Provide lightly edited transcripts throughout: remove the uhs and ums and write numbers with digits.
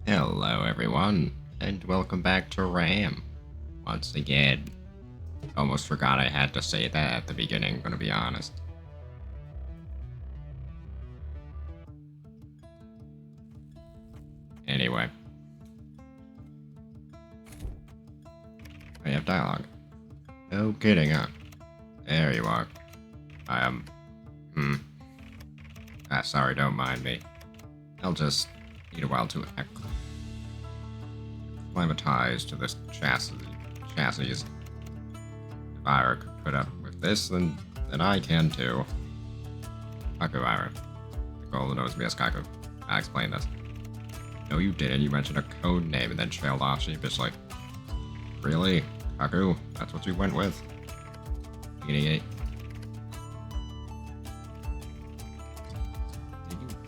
Hello everyone, and welcome back to R.A.M. Once again. Almost forgot I had to say that at the beginning, gonna be honest. Anyway. I have dialogue. No kidding, huh? There you are. I am... sorry, don't mind me. I'll just need a while to acclimatize to this chassis. If Ira could put up with this, then I can too. Kaku, Ira. The golden knows me as Kaku. I explained this. No, you didn't. You mentioned a code name and then trailed off sheepishly. Really? Kaku? That's what you went with? Did you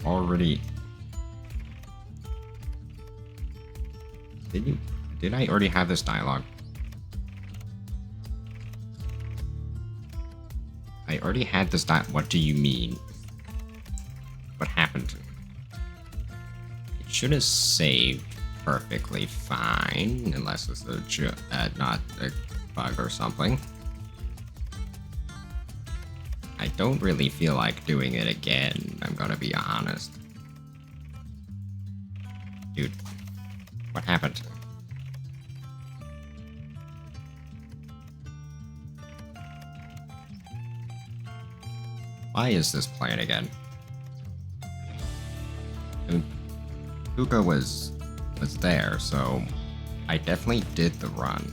already... Did I already have this dialogue? I already had this What do you mean? What happened to it? It should have saved perfectly fine, unless it's not a bug or something. I don't really feel like doing it again, I'm gonna be honest. Dude, what happened to it? Why is this playing again? I mean, Puka was there, so I definitely did the run.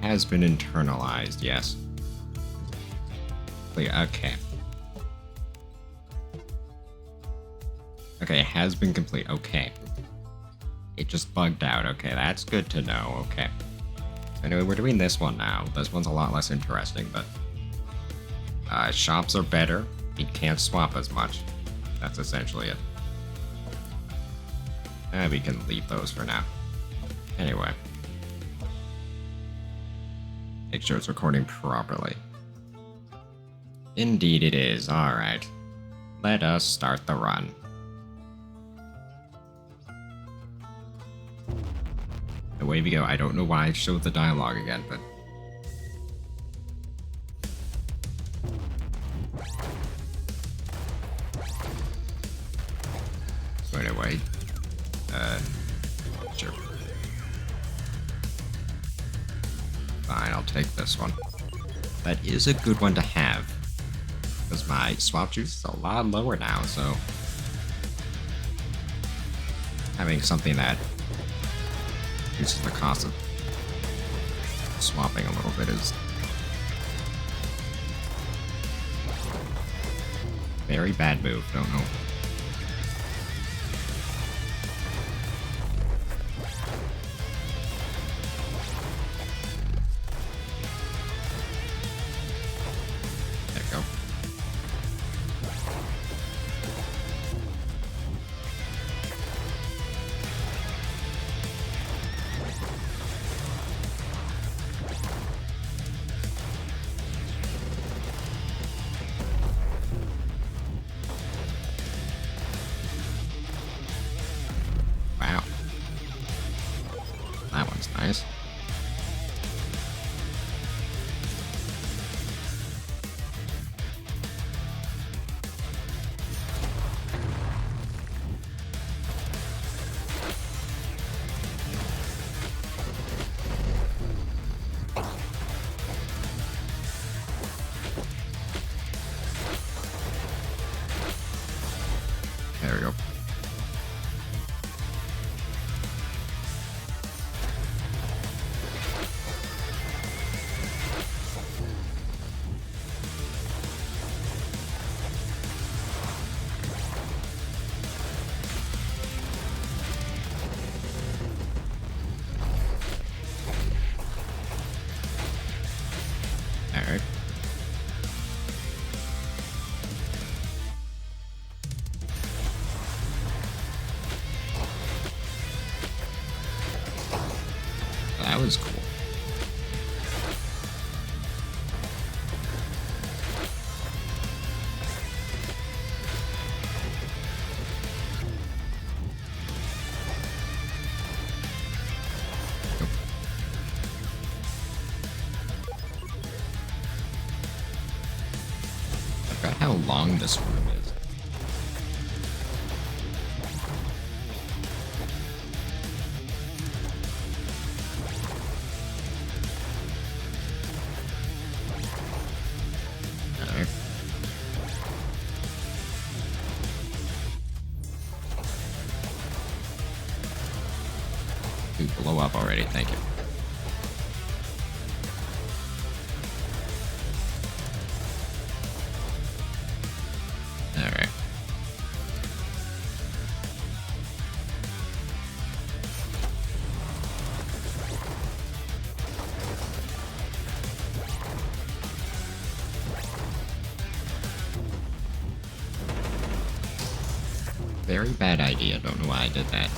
Has been internalized, yes. Okay. Okay, it has been complete. Okay. It just bugged out. Okay, that's good to know. Okay. Anyway, we're doing this one now. This one's a lot less interesting, but... shops are better. You can't swap as much. That's essentially it. We can leave those for now. Anyway. Make sure it's recording properly. Indeed it is. Alright. Let us start the run. Away we go. I don't know why I showed the dialogue again, but... So anyway... Sure. Fine, I'll take this one. That is a good one to have. Because my swap juice is a lot lower now, so... Having something that reduces the cost of swapping a little bit is very bad move, don't know. There we go. Wow. That one's nice. There we go. Alright. That was cool. long this room is. Alright. Dude, blow up already, thank you. Alright. Very bad idea, don't know why I did that.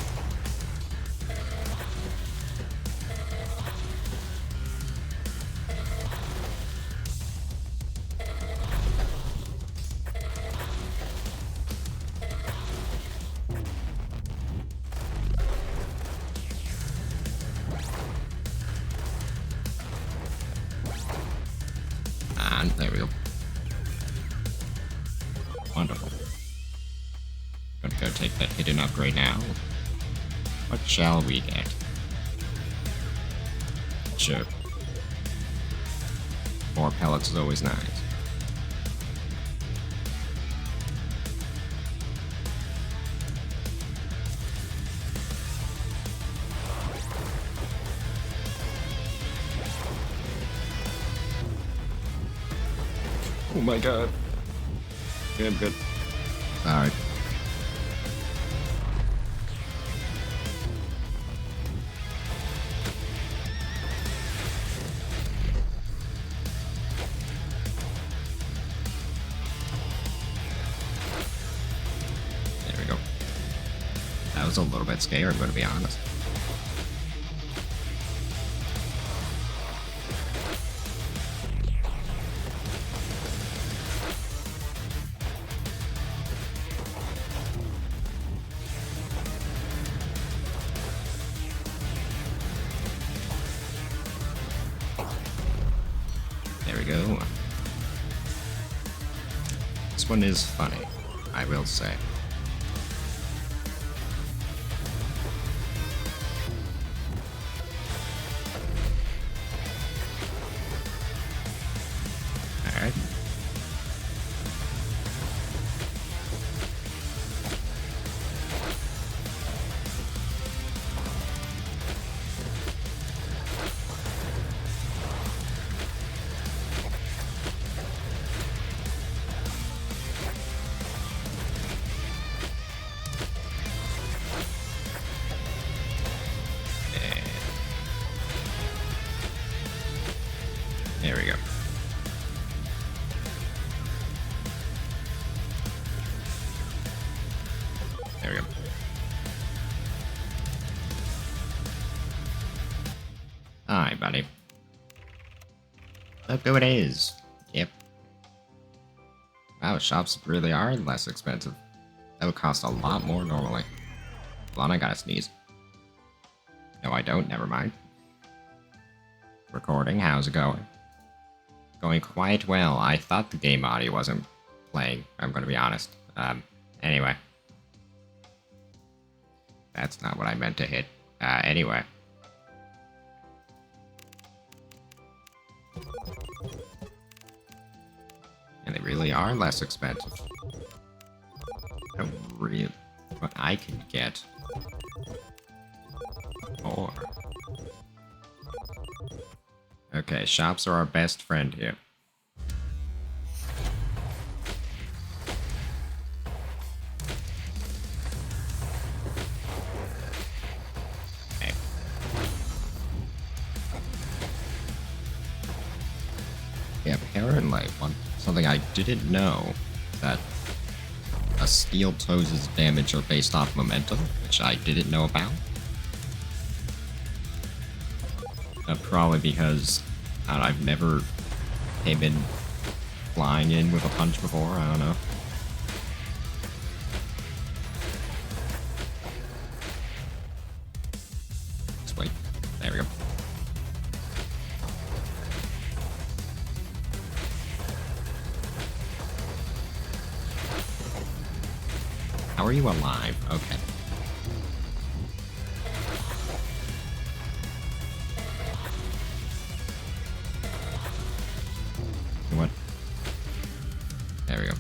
And there we go. Wonderful. Gonna go take that hidden upgrade now. What shall we get? Sure. More pellets is always nice. Oh my god. Yeah, I'm good. Alright. There we go. That was a little bit scary, I'm gonna be honest. There we go. This one is funny, I will say. Alright. There we go. There we go. Alright, buddy. Look who it is. Yep. Wow, shops really are less expensive. That would cost a lot more normally. Hold on, I gotta sneeze. No, I don't. Never mind. Recording, how's it going? Going quite well. I thought the game audio wasn't playing, I'm gonna be honest. Anyway. That's not what I meant to hit. Anyway. And they really are less expensive. I don't really... But I can get... more. Okay, shops are our best friend here. Okay. Yeah, apparently, something I didn't know, that a steel toes' damage are based off momentum, which I didn't know about. Probably because I've never came in flying in with a punch before, I don't know. Just wait. There we go. are you alive? Okay. What? There we go.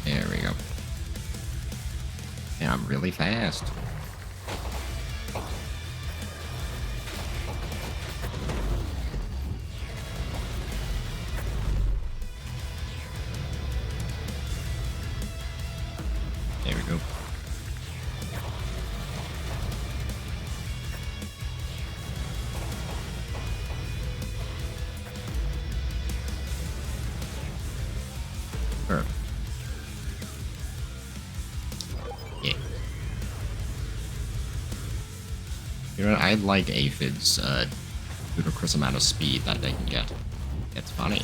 There we go. Yeah, I'm really fast. There we go. Perfect. Yeah. You know what? I like aphids, ludicrous amount of speed that they can get. It's funny.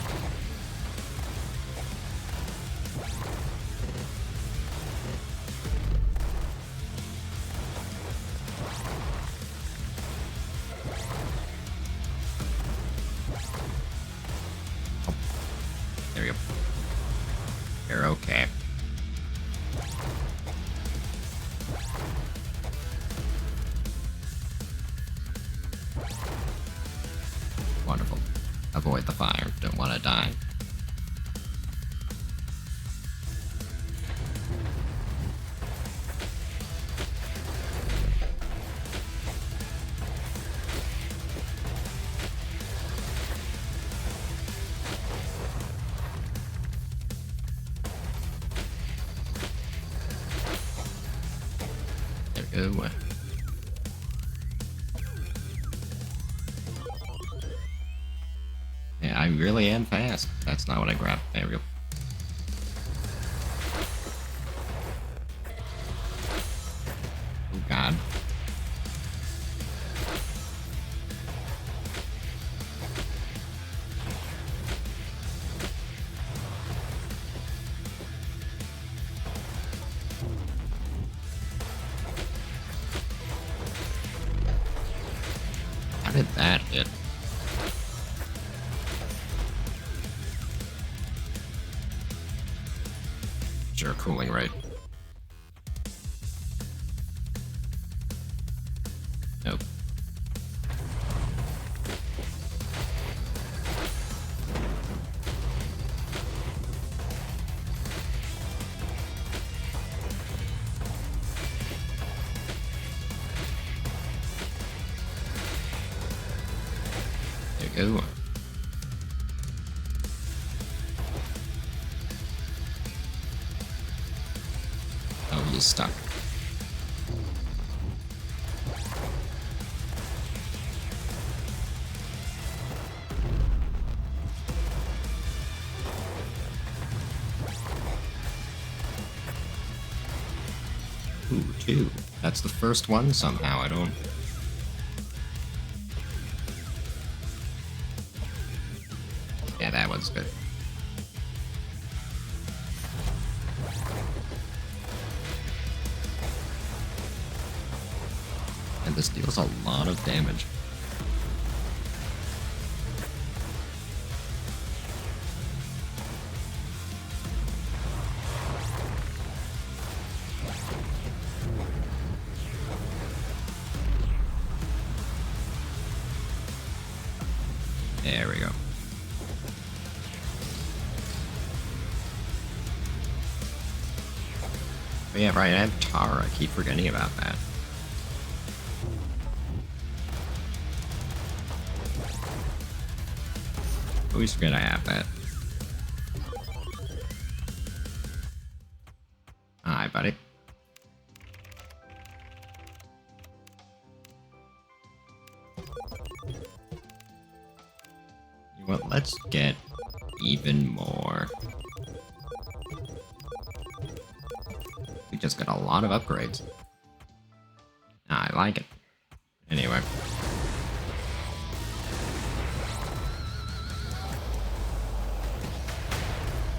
Oh, there we go. You're okay. Wonderful. Avoid the fire. Don't want to die. There we go. Yeah, I really am fast. That's not what I grabbed. There we go. Oh god. How did that hit? Sure, cooling right. Nope. There we go. Oh, he's stuck. Ooh, two. That's the first one somehow. I don't... Yeah, that one's good. And this deals a lot of damage. There we go. Oh yeah, right, I have Tara. I keep forgetting about that. Always forget I have that. Hi, buddy. You know what, let's get even more. We just got a lot of upgrades. I like it. Anyway.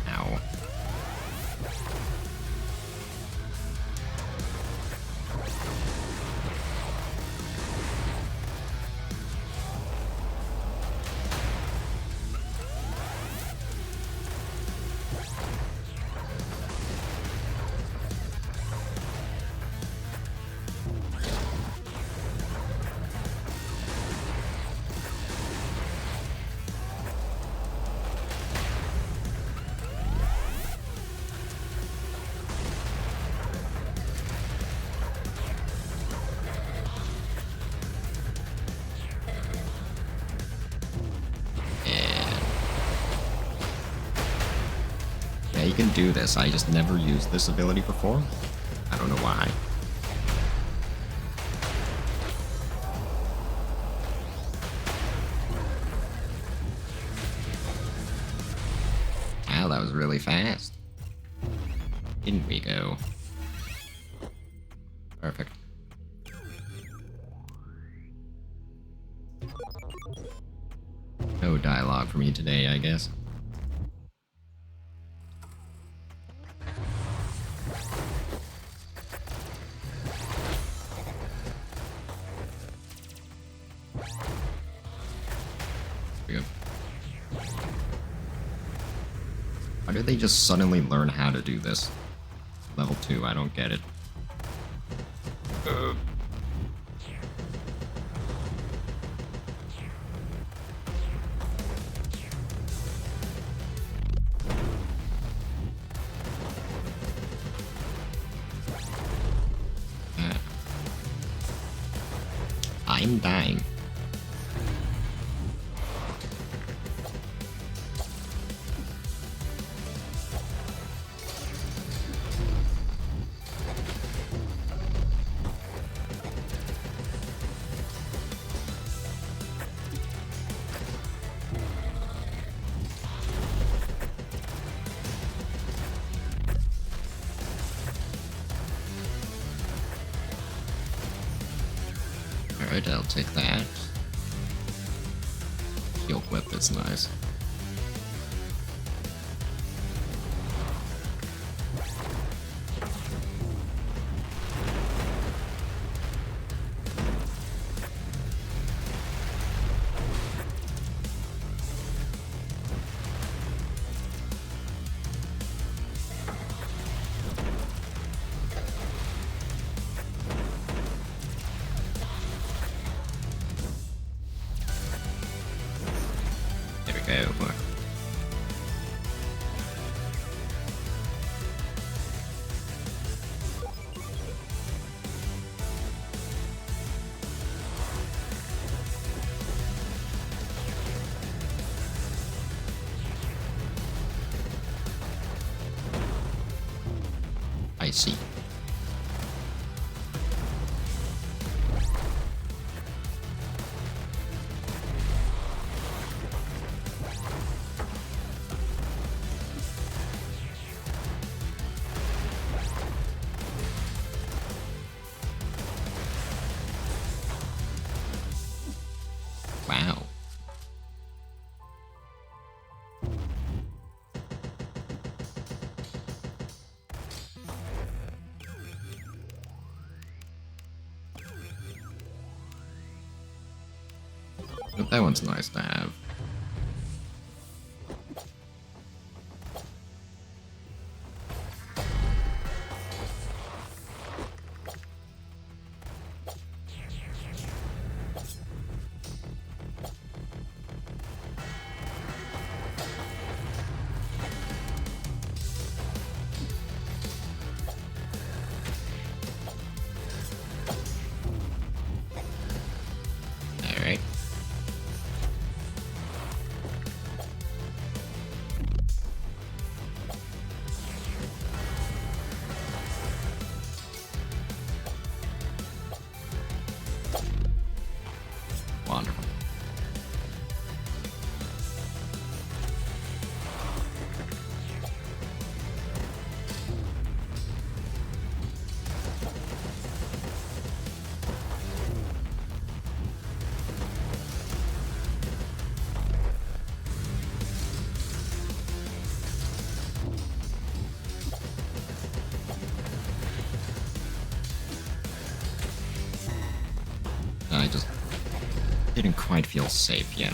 Ow. he can do this. I just never used this ability before. I don't know why. Wow, that was really fast. In we go. Perfect. No dialogue for me today, I guess. Why did they just suddenly learn how to do this? Level 2, I don't get it. I'm dying. Alright, I'll take that. Shield whip is nice. There we go. I see. Wow. But that one's nice to have. Alright. Wonderful. I just didn't quite feel safe yet.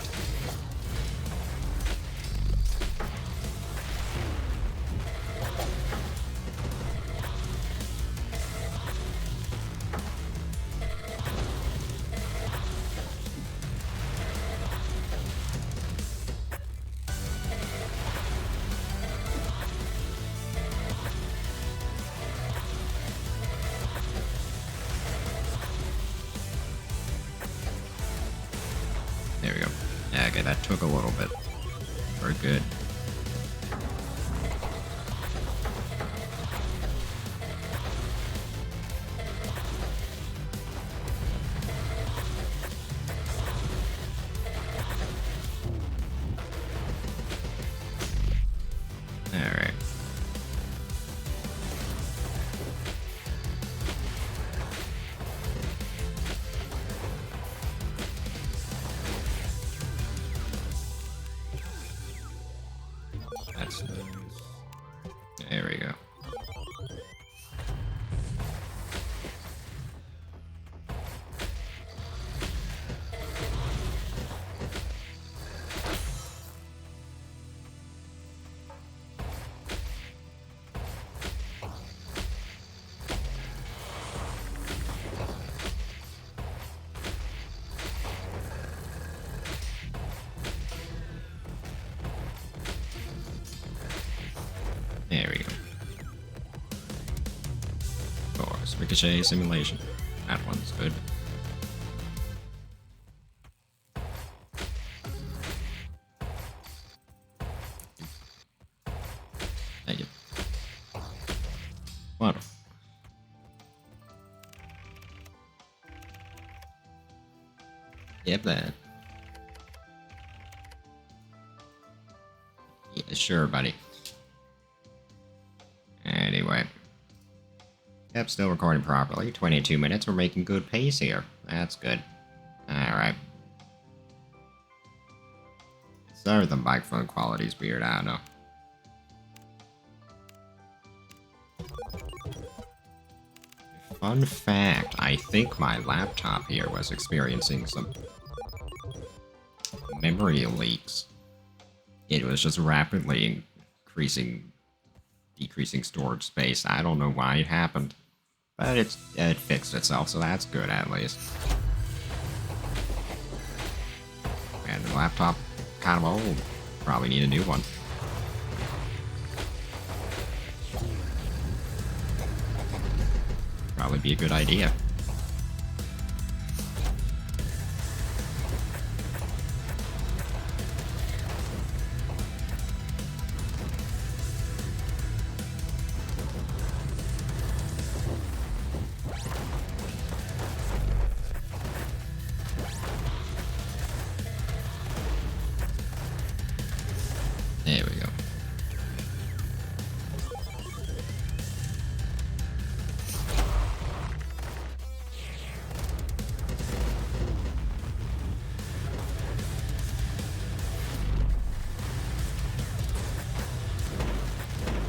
There we go. Yeah, okay, that took a little bit. We're good. Alright. That's nice. There we go. There we go. Of course, ricochet simulation. That one's good. Thank you. Wonderful. Yep, that. Yeah, sure, buddy. Anyway. Yep, still recording properly. 22 minutes. We're making good pace here. That's good. Alright. Sorry, the microphone quality's weird. I don't know. Fun fact, I think my laptop here was experiencing some memory leaks. It was just rapidly decreasing storage space. I don't know why it happened, but it fixed itself, so that's good at least. And the laptop kind of old. Probably need a new one. Probably be a good idea. There we go.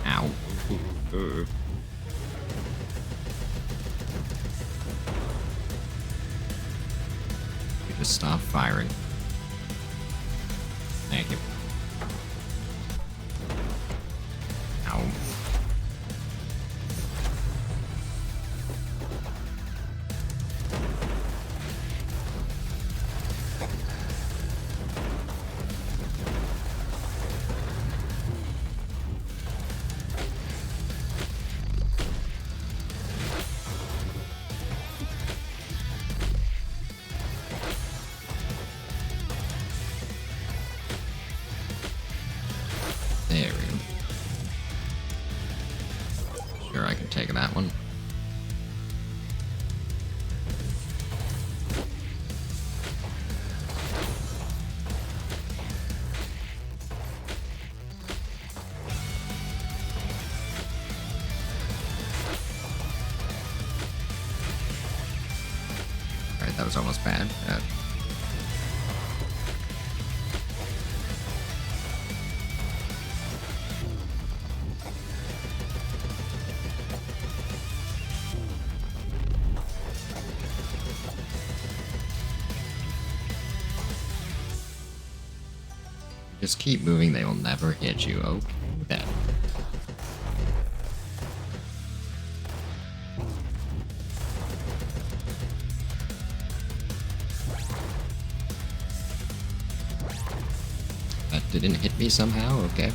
Ow. You just stop firing. Thank you. Ow. There we go. Sure, I can take that one. Alright, that was almost bad. Just keep moving, they will never hit you. Okay, then. That didn't hit me somehow? Okay.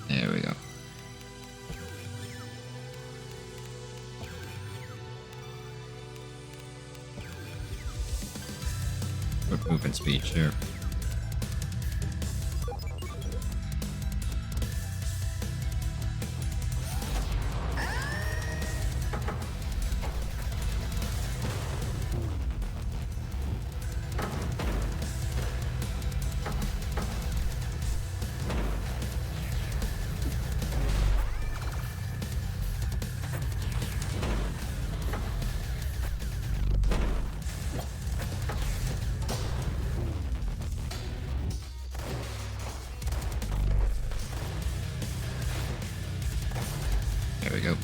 There we go. Quick movement speed, sure. There we go.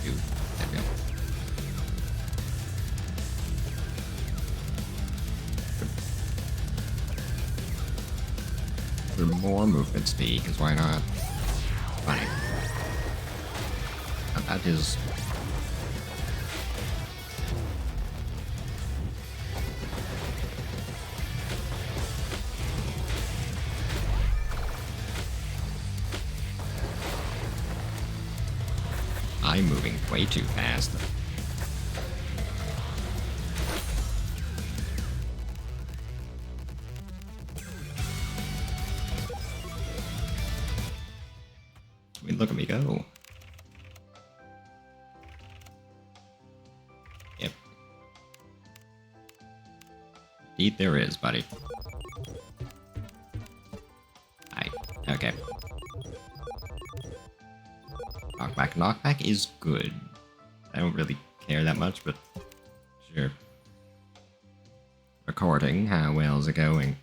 Dude, there we go. For more movement speed, because why not? Funny. Now that is... I'm moving way too fast. I mean, look at me go. Yep. Indeed there is, buddy. Okay. Knockback. Knockback is good. I don't really care that much, but sure. Recording, how well is it going?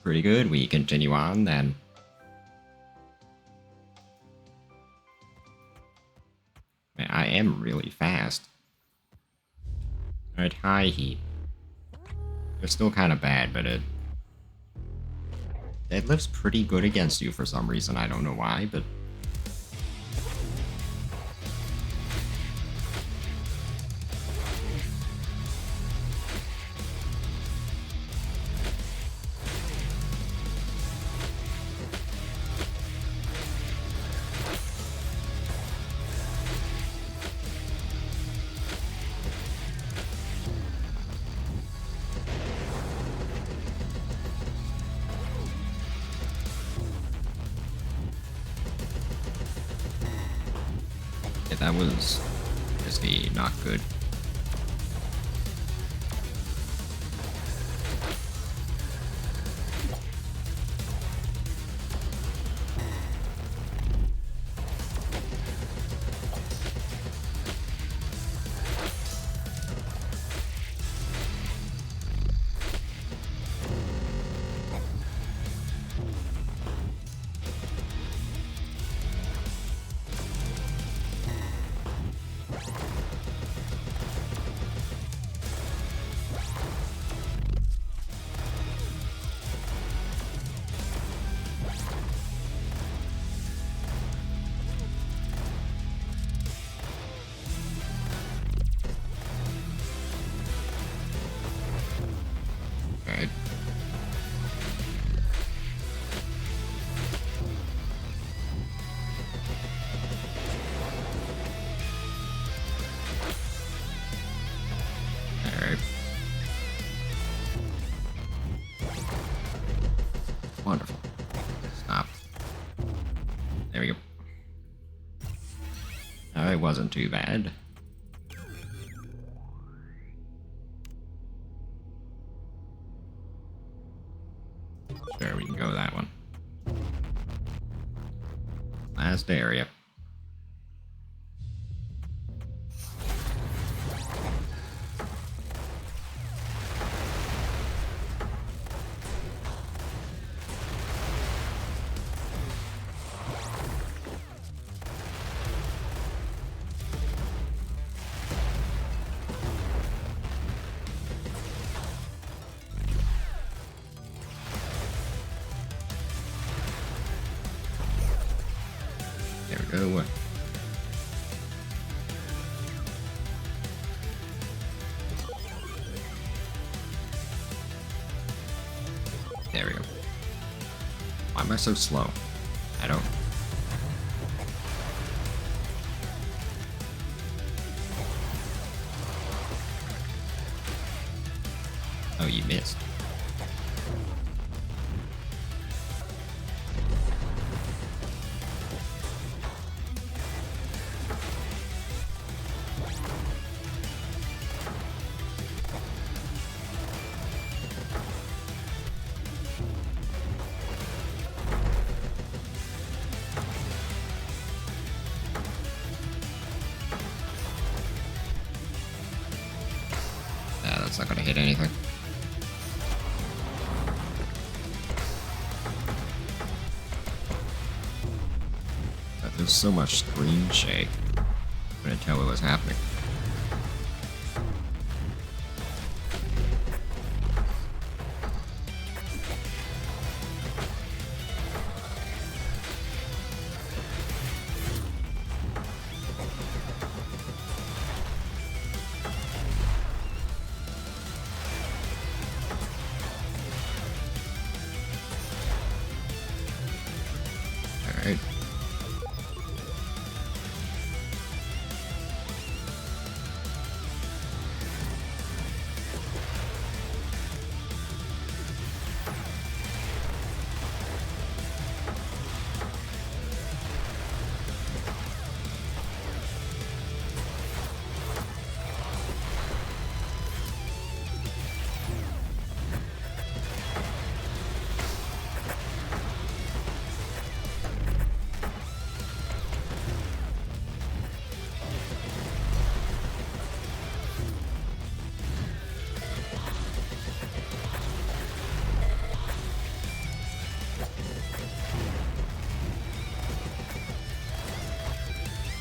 Pretty good. We continue on then. Man, I am really fast. Alright, high heat. They're still kind of bad, but it lifts pretty good against you for some reason. I don't know why, but yeah, that was risky, not good. Alright. Alright. Wonderful. Stop. There we go. Oh, it wasn't too bad. Sure, we can go that one. Last area. There we go. There we go. Why am I so slow? I don't... Oh, you missed. That's not gonna hit anything. But there's so much screen shake. I couldn't tell what was happening. Alright.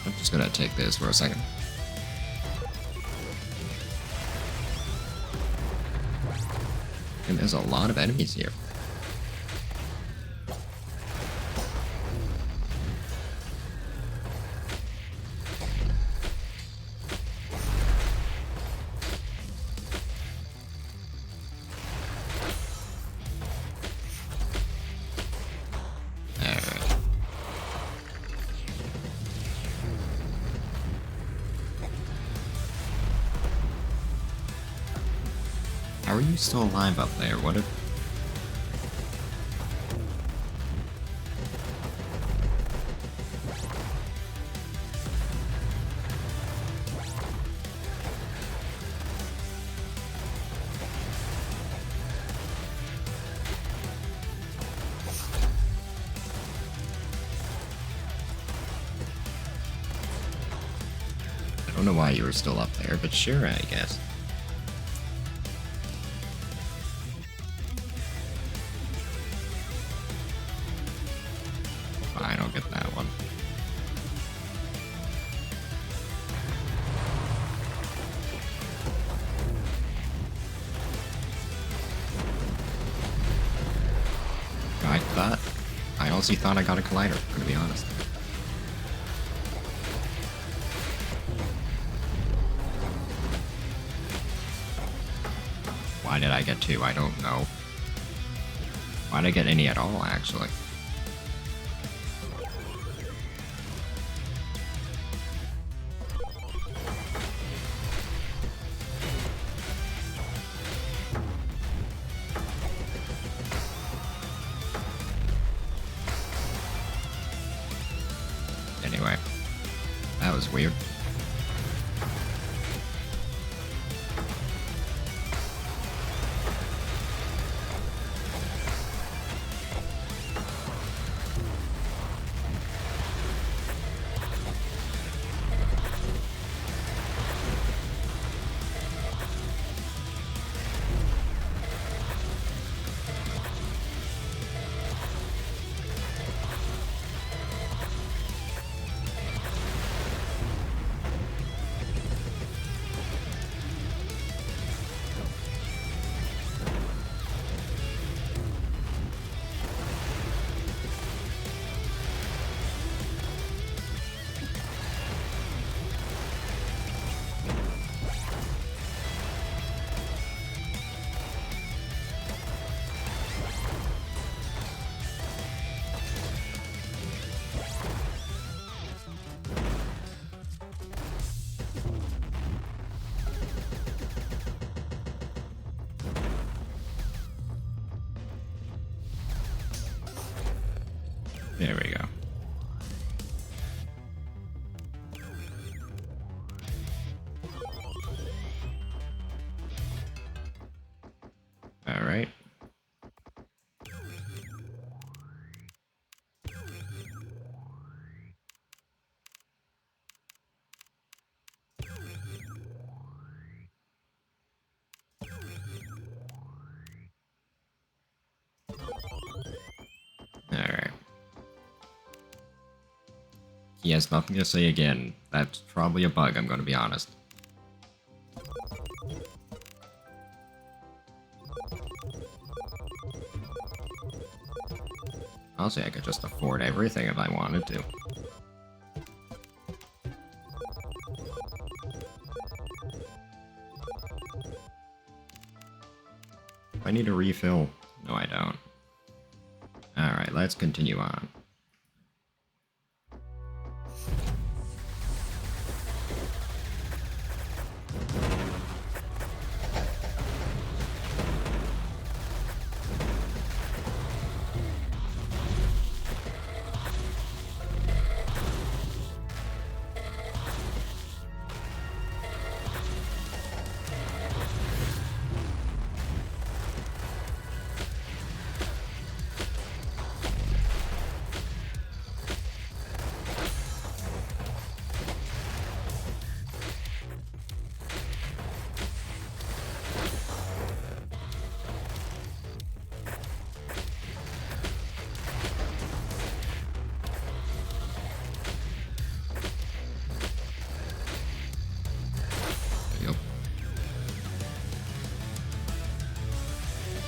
I'm just gonna take this for a second. And there's a lot of enemies here. How are you still alive up there? What if... I don't know why you were still up there, but sure, I guess. I don't get that one. I honestly thought I got a collider, to be honest. Why did I get two? I don't know. Why did I get any at all, actually? Anyway, that was weird. There we go. All right. All right. He has nothing to say again. That's probably a bug, I'm going to be honest. Honestly, I could just afford everything if I wanted to. I need a refill. No, I don't. Alright, let's continue on.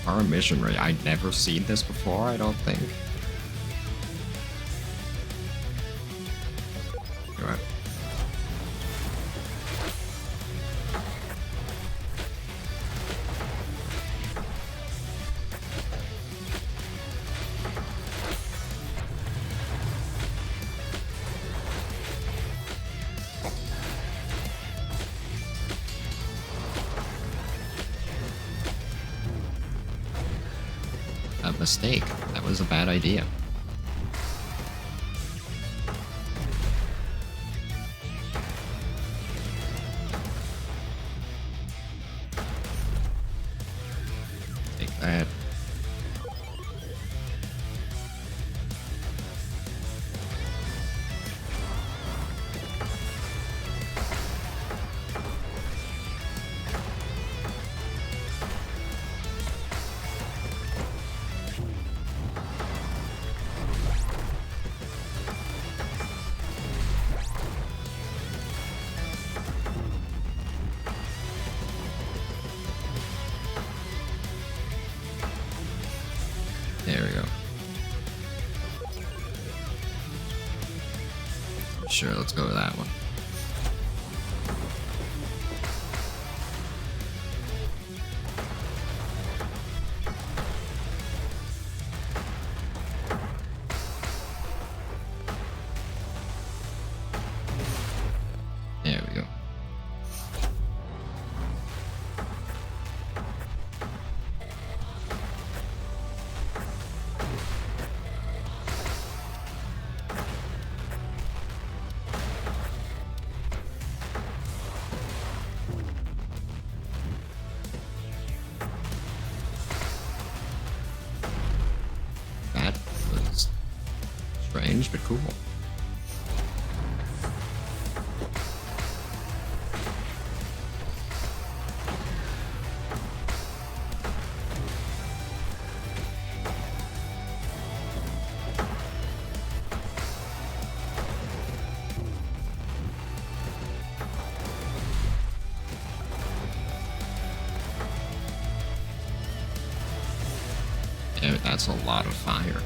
Our mission rate. I'd never seen this before, I don't think. Go ahead. A mistake. That was a bad idea. Take that. There we go. Sure, let's go with that one. There we go. That was strange, but cool. Yeah, that's a lot of fire.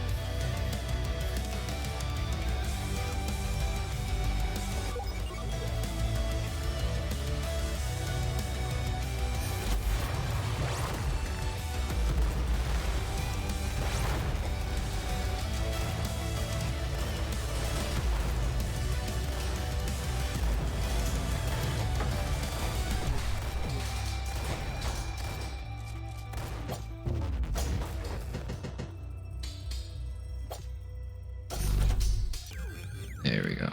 There we go.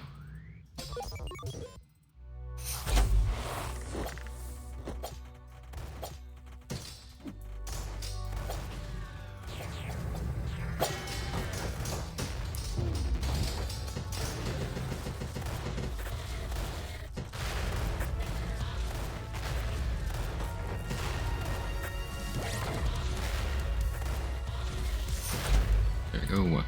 There we go.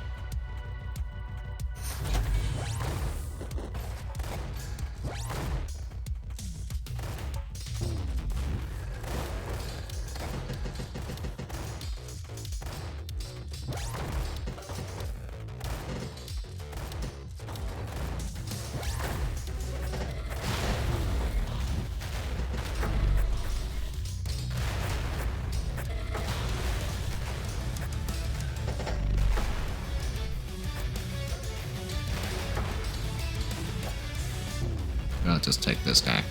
I'll just take this guy.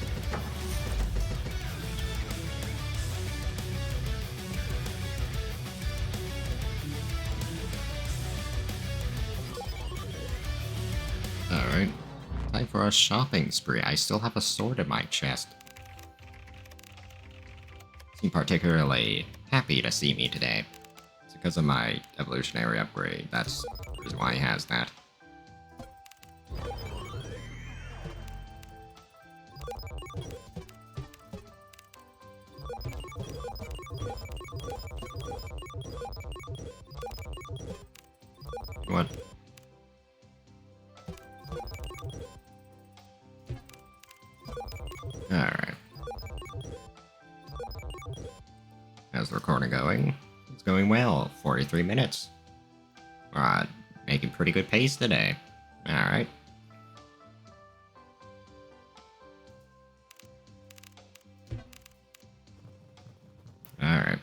Alright. Time for a shopping spree. I still have a sword in my chest. Seem particularly happy to see me today. It's because of my evolutionary upgrade. That's the reason why he has that. What? Alright. How's the recording going? It's going well. 43 minutes. Making pretty good pace today. Alright. Alright.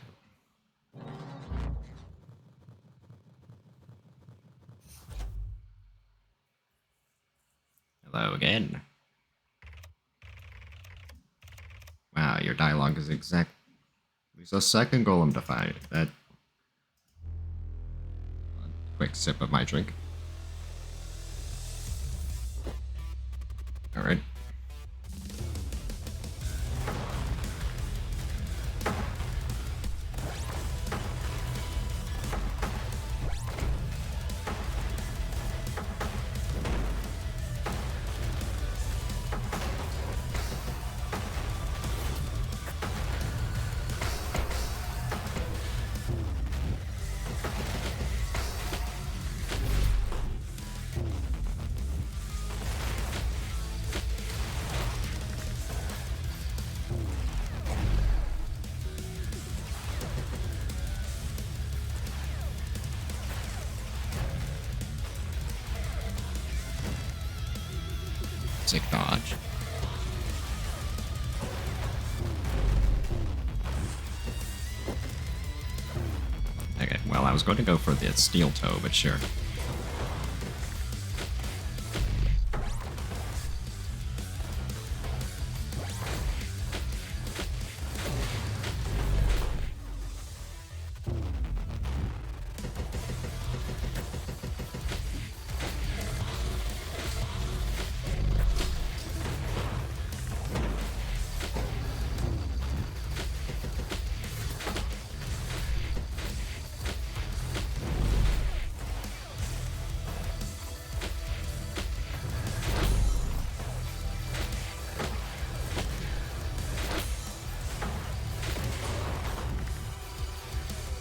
Hello again. Wow, your dialogue is exact. There's a second golem to fight. That. A quick sip of my drink. Alright. Sick dodge. Okay, well, I was going to go for the steel toe, but sure.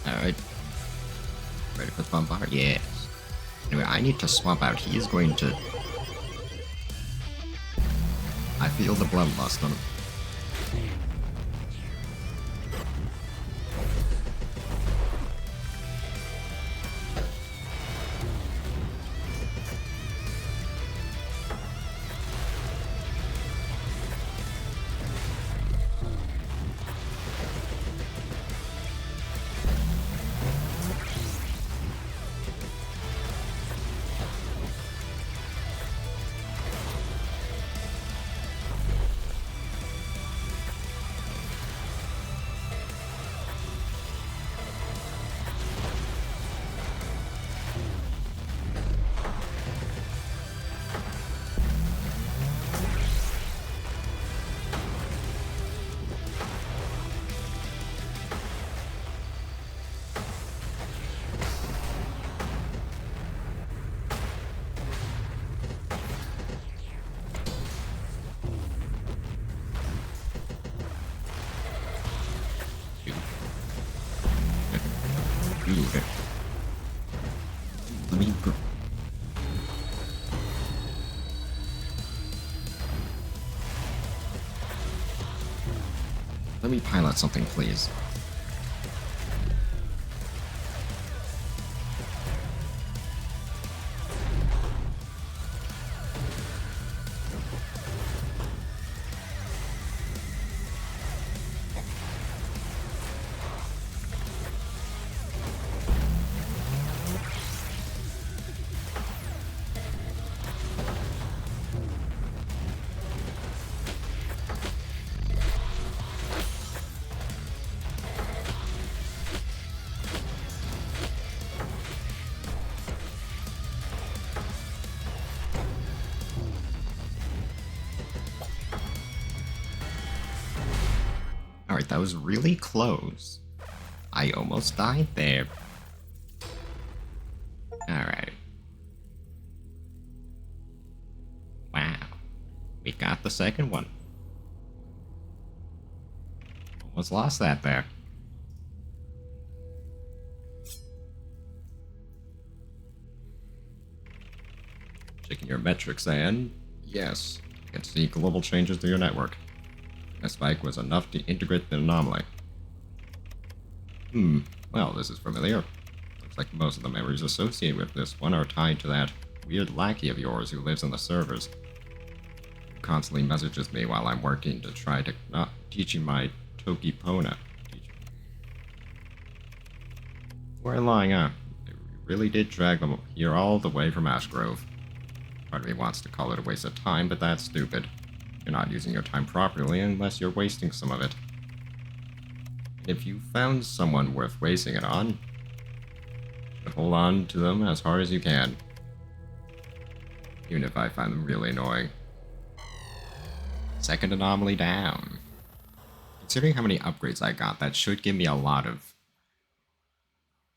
Alright. Ready for the bombard? Yes. Anyway, I need to swap out. He is going to... I feel the bloodlust on him. Okay. Let me go. Let me pilot something, please. Alright, that was really close. I almost died there. Alright. Wow. We got the second one. Almost lost that there. Checking your metrics, and yes, you can see global changes to your network. A spike was enough to integrate the anomaly. Well, this is familiar. Looks like most of the memories associated with this one are tied to that weird lackey of yours who lives on the servers. He constantly messages me while I'm working to try to not teaching my Toki Pona. We're lying, huh? They really did drag them here all the way from Ashgrove. Part of me wants to call it a waste of time, but that's stupid. You're not using your time properly unless you're wasting some of it. If you found someone worth wasting it on, hold on to them as hard as you can. Even if I find them really annoying. Second anomaly down. Considering how many upgrades I got, that should give me a lot of...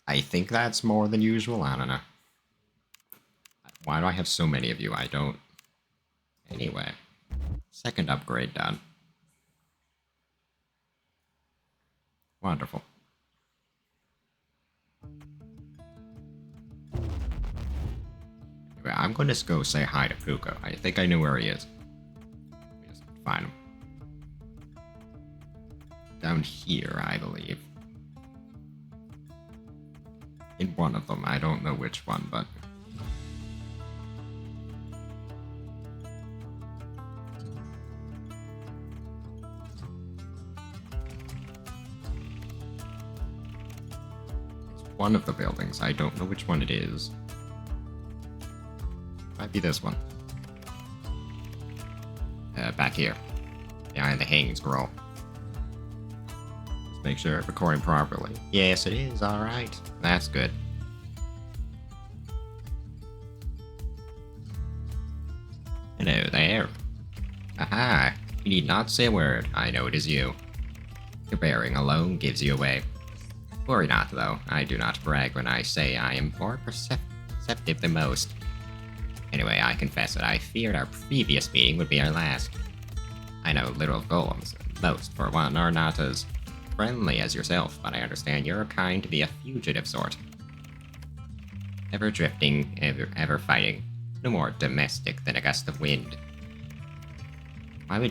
I think that's more than usual, I don't know. Why do I have so many of you? I don't... Anyway. Second upgrade done. Wonderful. Anyway, I'm going to go say hi to Puko. I think I know where he is. Let me just find him. Down here, I believe. In one of them. I don't know which one, but... one of the buildings. I don't know which one it is. Might be this one. Back here. Behind the hanging scroll. Just make sure I'm recording properly. Yes, it is. Alright. That's good. Hello there. Aha. You need not say a word. I know it is you. Your bearing alone gives you away. Worry not, though. I do not brag when I say I am more perceptive than most. Anyway, I confess that I feared our previous meeting would be our last. I know little of golems. Most, for one, are not as friendly as yourself, but I understand you're kind to be a fugitive sort. Ever drifting, ever fighting. No more domestic than a gust of wind. Why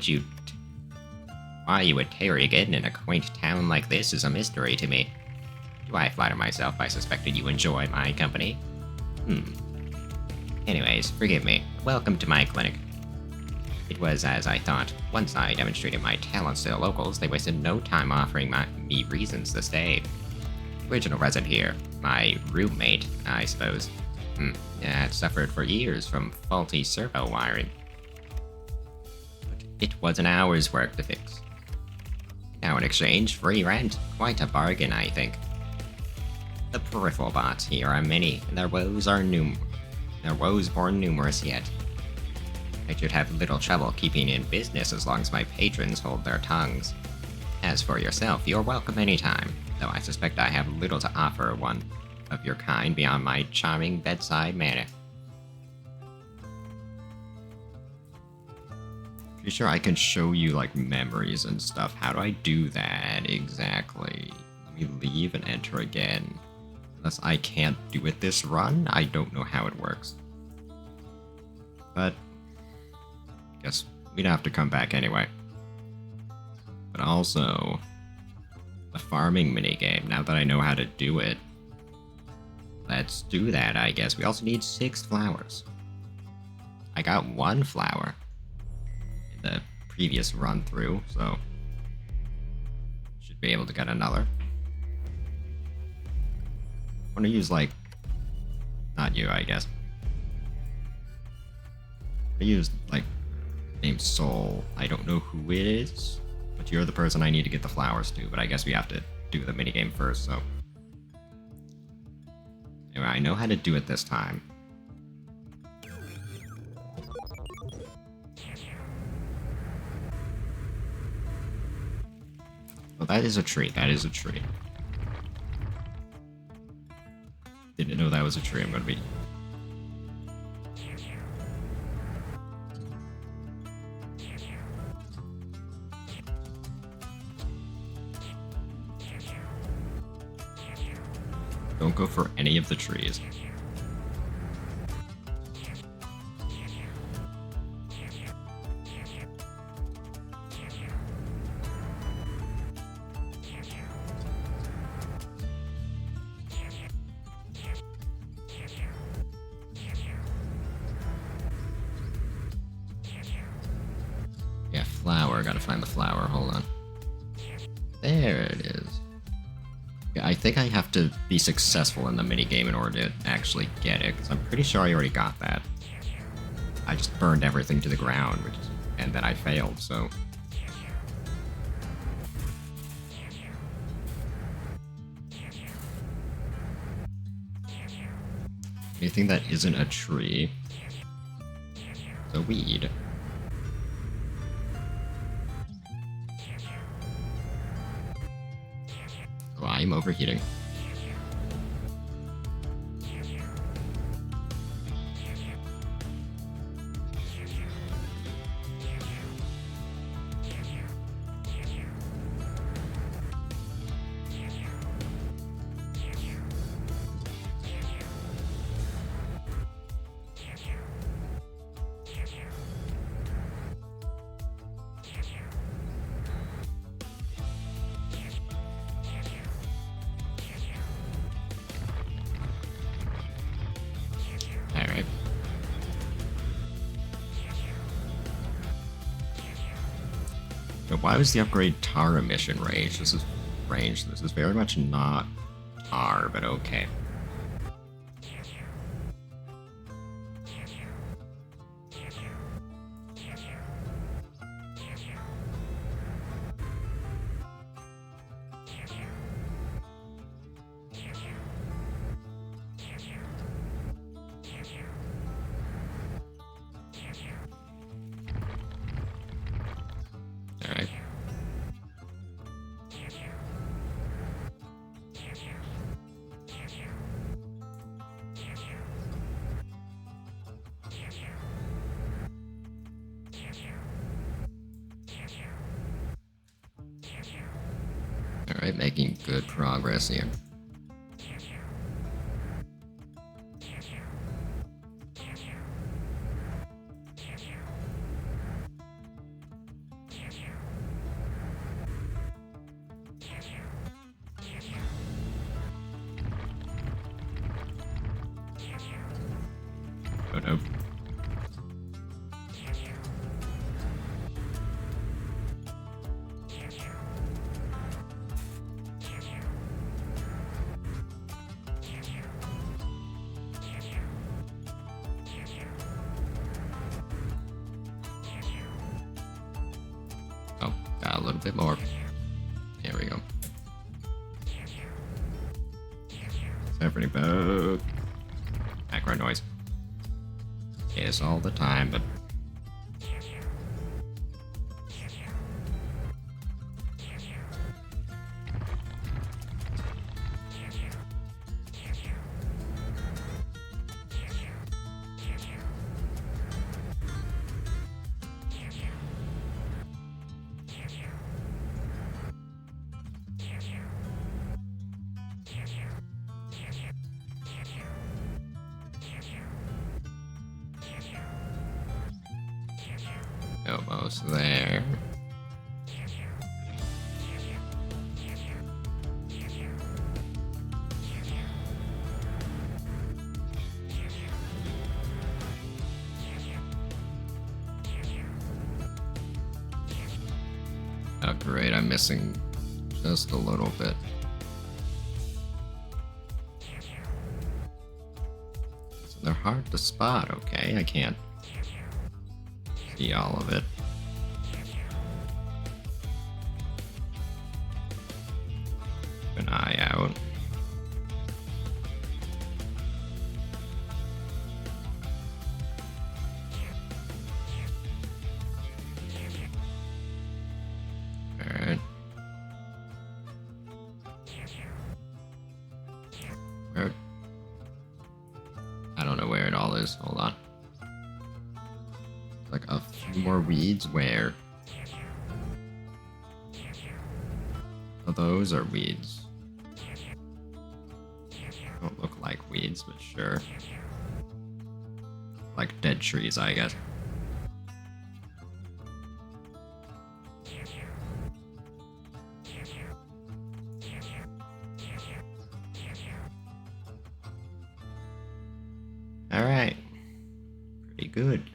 you would tarry again in a quaint town like this is a mystery to me. Do I flatter myself I suspected you enjoy my company? Anyways, forgive me. Welcome to my clinic. It was as I thought. Once I demonstrated my talents to the locals, they wasted no time offering me reasons to stay. Original resident here. My roommate, I suppose. Had suffered for years from faulty servo wiring. But it was an hour's work to fix. Now in exchange, free rent. Quite a bargain, I think. The peripheral bots here are many, and their woes more numerous yet. I should have little trouble keeping in business as long as my patrons hold their tongues. As for yourself, you're welcome anytime, though I suspect I have little to offer one of your kind beyond my charming bedside manner. Pretty sure I can show you, like, memories and stuff. How do I do that exactly? Let me leave and enter again. Unless I can't do it this run, I don't know how it works. But guess we'd have to come back anyway. But also, the farming minigame, now that I know how to do it, let's do that, I guess. We also need 6 flowers. I got 1 flower in the previous run through, so should be able to get another. I want to use, like, not you, I guess. I use, like, name Soul. I don't know who it is, but you're the person I need to get the flowers to, but I guess we have to do the minigame first, so. Anyway, I know how to do it this time. Well, that is a tree. That is a tree. Didn't know that was a tree. I'm gonna be... Don't go for any of the trees. Yeah, flower. Gotta find the flower. Hold on. There it is. Yeah, I think I have to be successful in the minigame in order to actually get it, because I'm pretty sure I already got that. I just burned everything to the ground, and then I failed, so... Anything that isn't a tree is a weed. Oh, I'm overheating. Alright. But why was the upgrade tar emission range? This is very much not tar, but okay. Alright. Alright, making good progress here. Oh no. Oh, got a little bit more. There we go. Every boat. Background noise. Yes, all the time, but... Almost there. Oh great, I'm missing just a little bit. So they're hard to spot, okay? I can't see all of it. Keep an eye out. Alright. Where? I don't know where it all is. Hold on. Like a few more weeds. Where? Oh, those are weeds. Don't look like weeds, but sure. Like dead trees, I guess. Alright. Pretty good.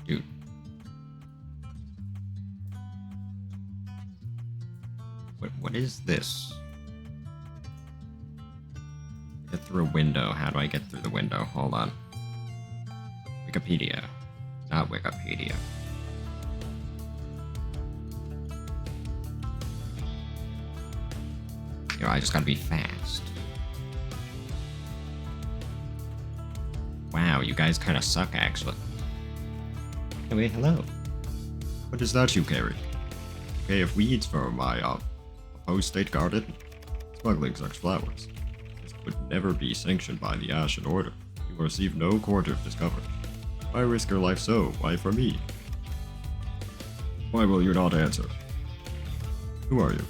Dude. What is this? Get through a window. How do I get through the window? Hold on. Wikipedia. Not Wikipedia. You know, I just gotta be fast. Wow, you guys kinda suck, actually. Anyway, hello. What is that you carry? Okay, if weeds for my, opposed state garden? Smuggling such flowers. This would never be sanctioned by the Ashen Order. You will receive no quarter of discovery. Why risk your life so? Why for me? Why will you not answer? Who are you?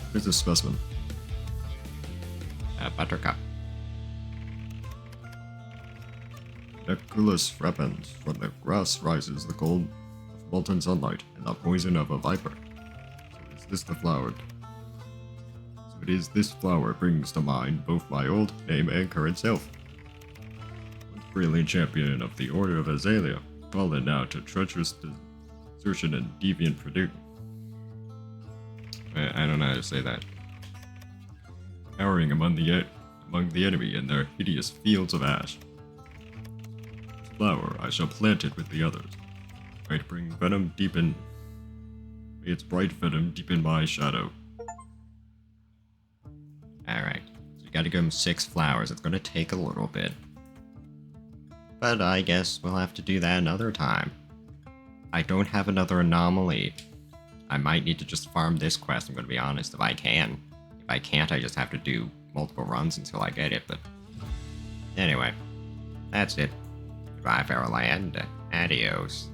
What is this specimen? Buttercup. Neculus repens. From the grass rises the cold of molten sunlight and the poison of a viper. So is this the flower? So it is this flower brings to mind both my old name and current self. Once brilliant champion of the Order of Azalea, fallen now to treacherous desertion and deviant pursuit. I don't know how to say that. Cowering among the enemy in their hideous fields of ash. This flower I shall plant it with the others. Might bring venom deep in. May its bright venom deepen my shadow. Alright, so you gotta give him 6 flowers. It's gonna take a little bit. But I guess we'll have to do that another time. I don't have another anomaly. I might need to just farm this quest, I'm gonna be honest, if I can. If I can't, I just have to do multiple runs until I get it, but... Anyway, that's it. Goodbye, Fairyland. Adios.